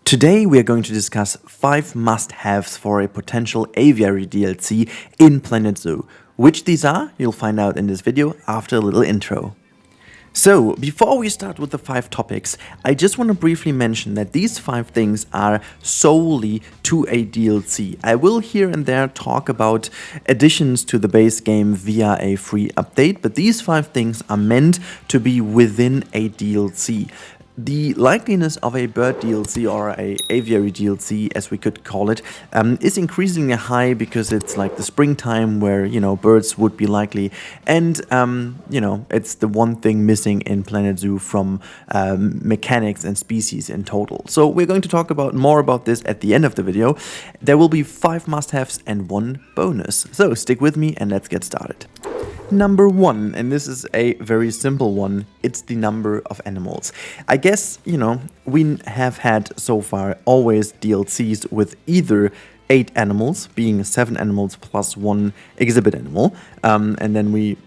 Today we are going to discuss 5 must-haves for a potential Aviary DLC in Planet Zoo. Which these are, you'll find out in this video after a little intro. So, before we start with the 5 topics, I just want to briefly mention that these 5 things are solely to a DLC. I will here and there talk about additions to the base game via a free update, but these 5 things are meant to be within a DLC. The likeliness of a bird DLC or a aviary DLC, as we could call it, is increasingly high because it's like the springtime where, birds would be likely. And, it's the one thing missing in Planet Zoo from mechanics and species in total. So we're going to talk about more about this at the end of the video. There will be 5 must-haves and 1 bonus. So stick with me and let's get started. Number 1, and this is a very simple one, it's the number of animals. I guess, we have had so far always DLCs with either 8 animals, being 7 animals plus 1 exhibit animal, and then we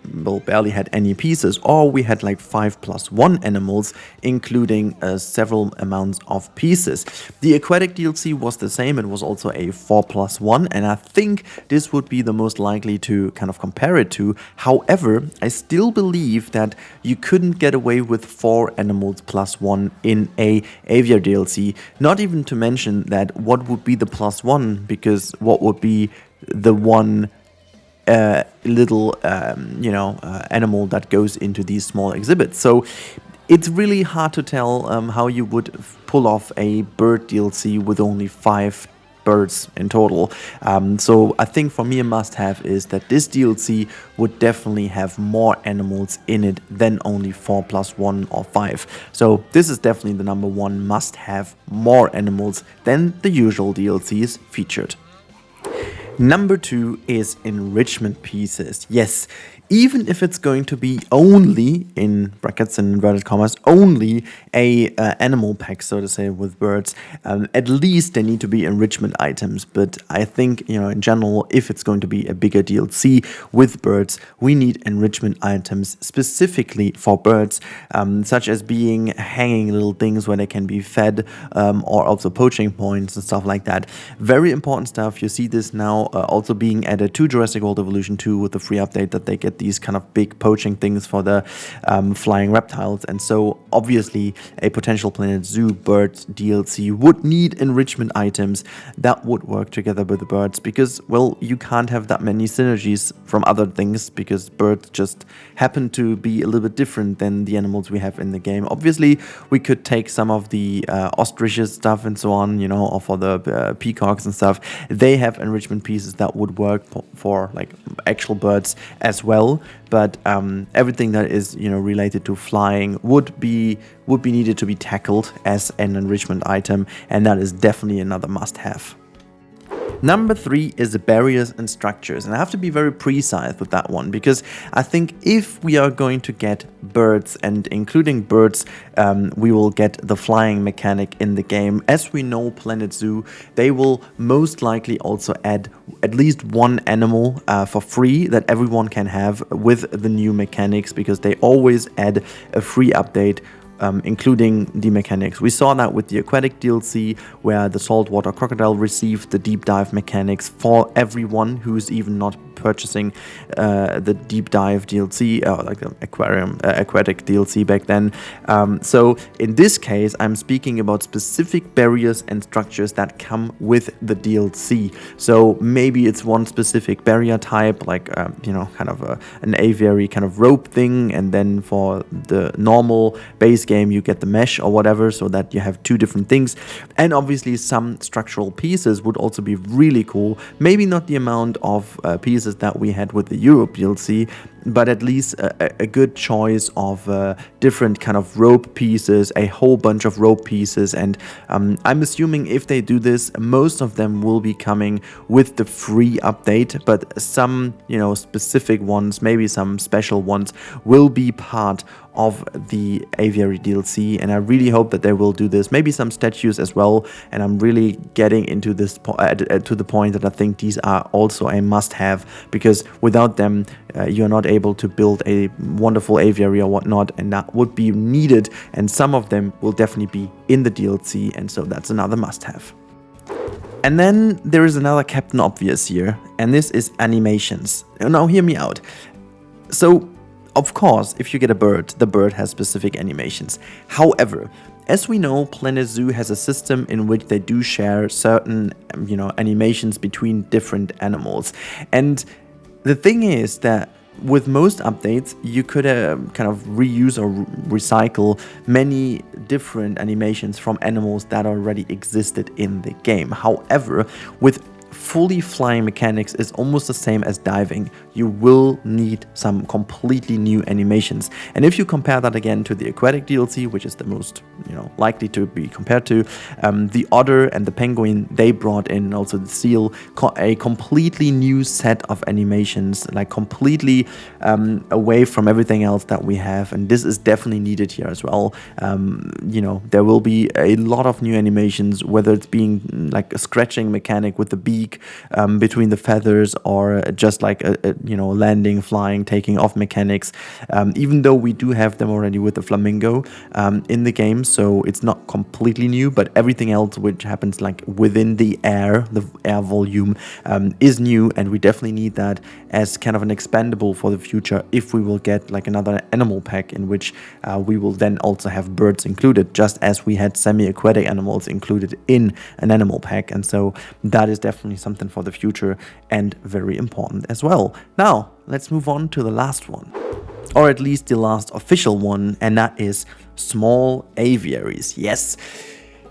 barely had any pieces, or we had like 5 plus 1 animals, including several amounts of pieces. The aquatic DLC was the same, it was also a 4 plus 1, and I think this would be the most likely to kind of compare it to. However, I still believe that you couldn't get away with 4 animals plus 1 in a Aviary DLC, not even to mention that what would be the plus 1, because what would be the one little animal that goes into these small exhibits. So it's really hard to tell how you would pull off a bird DLC with only 5 birds in total. So I think for me a must-have is that this DLC would definitely have more animals in it than only 4 plus 1 or 5. So this is definitely the number 1 must-have, more animals than the usual DLCs featured. Number 2 is enrichment pieces. Yes, even if it's going to be only, in brackets and inverted commas, only a animal pack, so to say, with birds, at least they need to be enrichment items. But I think, in general, if it's going to be a bigger DLC with birds, we need enrichment items specifically for birds, such as being hanging little things where they can be fed, or also poaching points and stuff like that. Very important stuff. You see this now also being added to Jurassic World Evolution 2 with the free update that they get these kind of big poaching things for the flying reptiles, and so obviously a potential Planet Zoo bird DLC would need enrichment items that would work together with the birds, because, well, you can't have that many synergies from other things because birds just happen to be a little bit different than the animals we have in the game. Obviously, we could take some of the ostriches stuff and so on, or for the peacocks and stuff. They have enrichment pieces that would work for like actual birds as well, but everything that is related to flying would be needed to be tackled as an enrichment item, and that is definitely another must-have. Number 3 is the barriers and structures, and I have to be very precise with that one, because I think if we are going to get birds, and including birds, we will get the flying mechanic in the game. As we know, Planet Zoo, they will most likely also add at least 1 animal for free that everyone can have with the new mechanics, because they always add a free update including the mechanics. We saw that with the aquatic DLC, where the saltwater crocodile received the deep dive mechanics for everyone who's even not purchasing the deep dive DLC, like the aquatic DLC back then. So in this case, I'm speaking about specific barriers and structures that come with the DLC. So maybe it's one specific barrier type, like kind of an aviary kind of rope thing, and then for the normal base game you get the mesh or whatever, so that you have 2 different things. And obviously some structural pieces would also be really cool. Maybe not the amount of pieces that we had with the Europe DLC, but at least a good choice of different kind of rope pieces, a whole bunch of rope pieces. And I'm assuming if they do this, most of them will be coming with the free update, but some specific ones, maybe some special ones, will be part of the Aviary DLC, and I really hope that they will do this. Maybe some statues as well, and I'm really getting into this to the point that I think these are also a must-have, because without them you're not able to build a wonderful aviary or whatnot, and that would be needed, and some of them will definitely be in the DLC, and so that's another must-have. And then there is another Captain Obvious here, and this is animations. Now hear me out. So, of course, if you get a bird, the bird has specific animations. However, as we know, Planet Zoo has a system in which they do share certain, animations between different animals. And the thing is that with most updates, you could kind of reuse or recycle many different animations from animals that already existed in the game. However, with fully flying mechanics is almost the same as diving. You will need some completely new animations. And if you compare that again to the aquatic DLC, which is the most likely to be compared to, the otter and the penguin, they brought in, also the seal, a completely new set of animations, like completely away from everything else that we have. And this is definitely needed here as well. There will be a lot of new animations, whether it's being like a scratching mechanic with the beak between the feathers, or just like a landing, flying, taking off mechanics, even though we do have them already with the flamingo in the game, so it's not completely new, but everything else which happens like within the air volume is new, and we definitely need that as kind of an expandable for the future if we will get like another animal pack in which we will then also have birds included, just as we had semi-aquatic animals included in an animal pack. And so that is definitely something for the future and very important as well. Now let's move on to the last one, or at least the last official one, and that is small aviaries. Yes.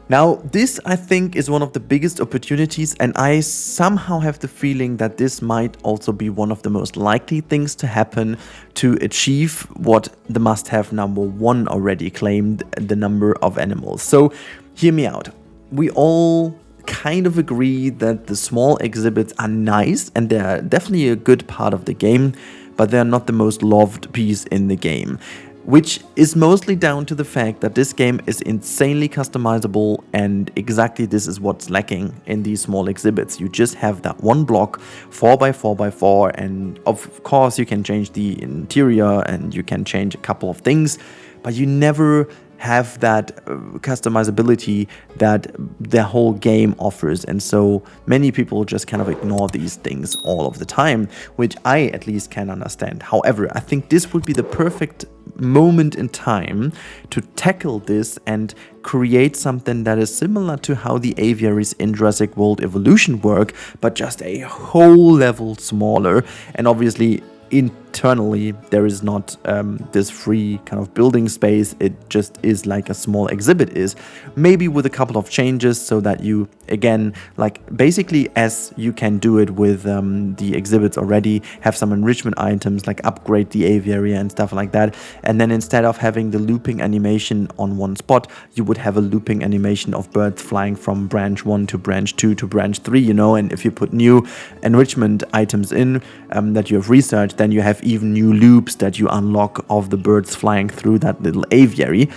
Now, this I think is one of the biggest opportunities, and I somehow have the feeling that this might also be one of the most likely things to happen to achieve what the must-have number 1 already claimed, the number of animals. So, hear me out. We all kind of agree that the small exhibits are nice, and they're definitely a good part of the game, but they're not the most loved piece in the game, which is mostly down to the fact that this game is insanely customizable, and exactly this is what's lacking in these small exhibits. You just have that one block, 4x4x4, and of course you can change the interior and you can change a couple of things, but you never have that customizability that the whole game offers. And so many people just kind of ignore these things all of the time, which I at least can understand. However, I think this would be the perfect moment in time to tackle this and create something that is similar to how the aviaries in Jurassic World Evolution work, but just a whole level smaller. And obviously internally there is not this free kind of building space. It just is like a small exhibit is, maybe with a couple of changes, so that you again, like basically as you can do it with the exhibits already, have some enrichment items, like upgrade the aviary and stuff like that. And then instead of having the looping animation on one spot, you would have a looping animation of birds flying from branch 1 to branch 2 to branch 3, and if you put new enrichment items in that you have researched, then you have even new loops that you unlock of the birds flying through that little aviary.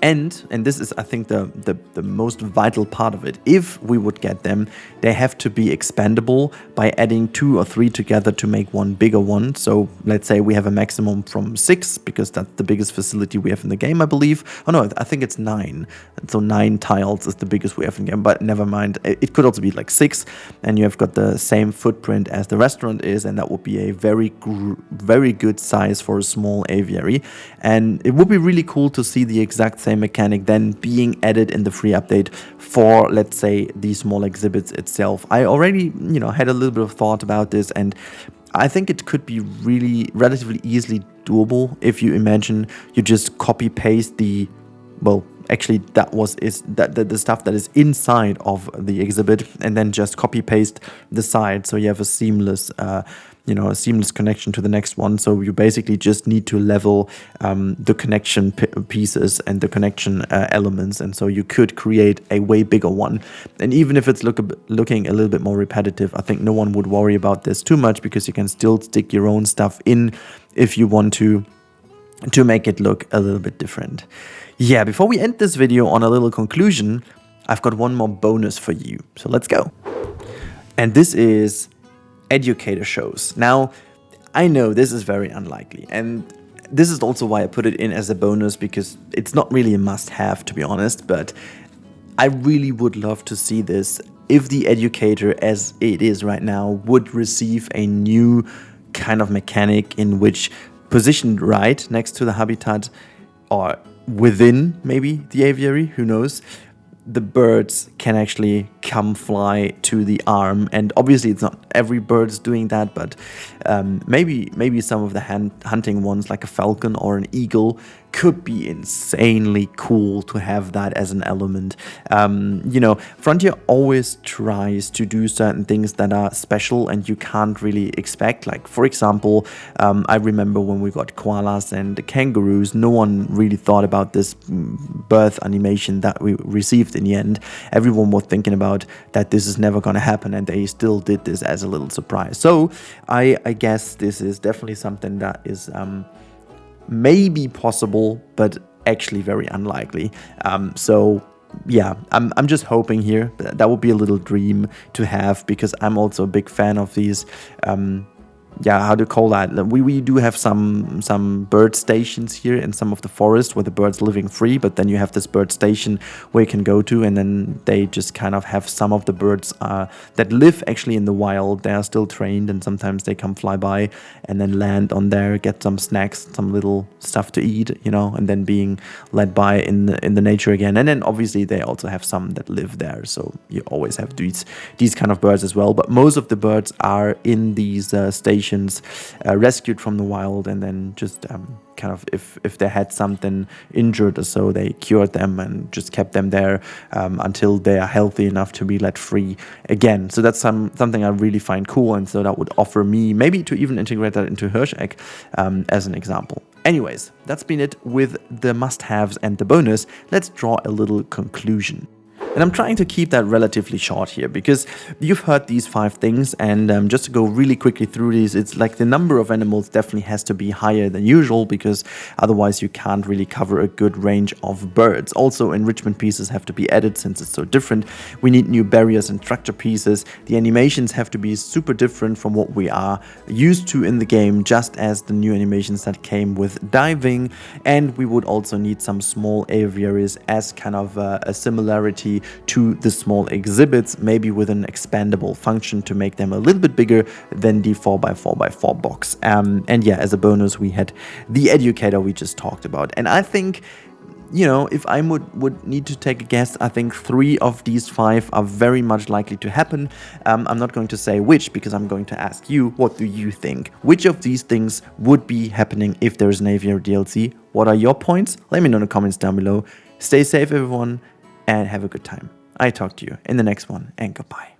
And this is, I think, the most vital part of it. If we would get them, they have to be expandable by adding 2 or 3 together to make one bigger one. So let's say we have a maximum from 6, because that's the biggest facility we have in the game, I believe. Oh no, I think it's 9. So 9 tiles is the biggest we have in the game, but never mind. It could also be like 6, and you have got the same footprint as the restaurant is, and that would be a very good size for a small aviary. And it would be really cool to see the exact same mechanic then being added in the free update for, let's say, the small exhibits itself. I already, had a little bit of thought about this, and I think it could be really relatively easily doable if you imagine you just copy paste the, actually the stuff that is inside of the exhibit, and then just copy paste the side, so you have a seamless connection to the next one. So you basically just need to level the connection pieces and the connection elements, and so you could create a way bigger one. And even if it's looking a little bit more repetitive, I think no one would worry about this too much, because you can still stick your own stuff in if you want to. to make it look a little bit different. Yeah, before we end this video on a little conclusion, I've got one more bonus for you. So let's go. And this is educator shows. Now, I know this is very unlikely, and this is also why I put it in as a bonus, because it's not really a must-have, to be honest, but I really would love to see this if the educator, as it is right now, would receive a new kind of mechanic in which, positioned right next to the habitat or within maybe the aviary, who knows, the birds can actually come fly to the arm. And obviously it's not every bird's doing that, but maybe some of the hunting ones, like a falcon or an eagle, could be insanely cool to have that as an element. You know, Frontier always tries to do certain things that are special and you can't really expect. Like, for example, I remember when we got koalas and kangaroos, no one really thought about this birth animation that we received in the end. Everyone was thinking about that this is never going to happen, and they still did this as a little surprise. So I guess this is definitely something that is maybe possible, but actually very unlikely. So yeah, I'm just hoping here that would be a little dream to have, because I'm also a big fan of these yeah, how to call that? We do have some bird stations here in some of the forest where the birds living free, but then you have this bird station where you can go to, and then they just kind of have some of the birds that live actually in the wild. They are still trained, and sometimes they come fly by and then land on there, get some snacks, some little stuff to eat, you know, and then being led by in the nature again. And then obviously they also have some that live there, so you always have these kind of birds as well. But most of the birds are in these stations, rescued from the wild, and then just kind of, if they had something injured or so, they cured them and just kept them there until they are healthy enough to be let free again. So that's something I really find cool, and so that would offer me maybe to even integrate that into Hirschegg as an example. Anyways, that's been it with the must-haves and the bonus. Let's draw a little conclusion. And I'm trying to keep that relatively short here, because you've heard these 5 things, and just to go really quickly through these, it's like the number of animals definitely has to be higher than usual, because otherwise you can't really cover a good range of birds. Also, enrichment pieces have to be added since it's so different. We need new barriers and structure pieces. The animations have to be super different from what we are used to in the game, just as the new animations that came with diving. And we would also need some small aviaries as kind of a similarity to the small exhibits, maybe with an expandable function to make them a little bit bigger than the 4x4x4 box. And yeah, as a bonus, we had the educator we just talked about. And I think, you know, if I would need to take a guess, I think 3 of these 5 are very much likely to happen. I'm not going to say which, because I'm going to ask you, what do you think? Which of these things would be happening if there's an Aviary DLC? What are your points? Let me know in the comments down below. Stay safe, everyone, and have a good time. I talk to you in the next one, and goodbye.